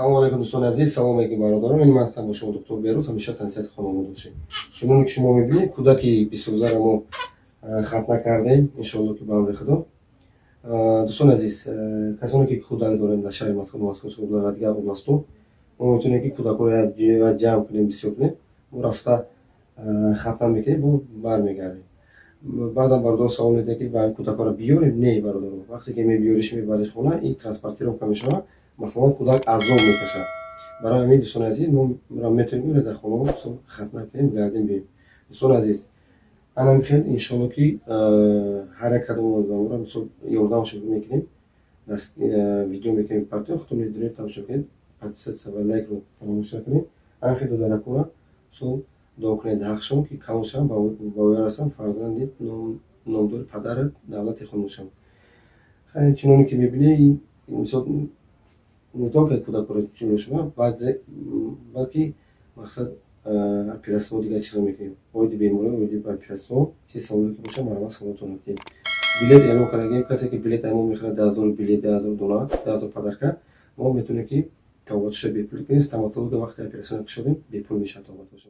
Салом алейкум дӯстони азиз, салом алейкум бародарон. Ман ҳастам бо шумо доктор Берӯз, ҳамеша тансиҳати хонавода бошед. Чуноне ки шумо мебинед, кӯдаки 12 мо хатна кардем, иншоалло ки ба амри Худо. Дӯстони азиз, касоне ки кӯдак дорем дар шаҳри Москва, ва дигар областҳо, мо метавонем ки кӯдакҳоро ҷамъ кунем, бисёр кунем, мо рафта хатна мекунем, бо бармегардем. Баъдан бародар савол медиҳад ки ба кӯдакҳоро биёрем. Не бародарон, вақте ки мебиёриш мебариш хона, ин транспортировка мешавад. Масалан, кӯдак азоб мекашад. Барои ҳамин дӯстони азиз, мо метавонем дар хонаҳо хатна кунем, гардем биёрем. Дӯстони азиз, ана мехоҳем иншоалло ки ҳар як кадом ба моро мисол ёрдамашон мекунем, видео мекунем, партиё худтон медонед, тамошо кунед, подписатсия ва лайкро фаромӯш накунед. Ҳамин даракора мисол дуо кунед ҳақшон ки калошам ба ояр ҳастам, фарзанди номдори падару давлати хонушам. Чуноне ки мебинед, мисол не только кӯдакҳоро чунон шума, балки мақсад оператсияҳо дигар чизо мекунем. Оиди беморӣ, оиди оператсияҳо, чӣ саволе ки боша, марҳамат саломатон мекунем. Билет эълон кардагем, касе ки билет мо мехарад 10,000 билет, 10,000 дона, 10,000 падарка, мо метавонем ки табобатошро бепул кунем. Стоматология вақти оператсия кушодем, бепул мешавад табобатошо.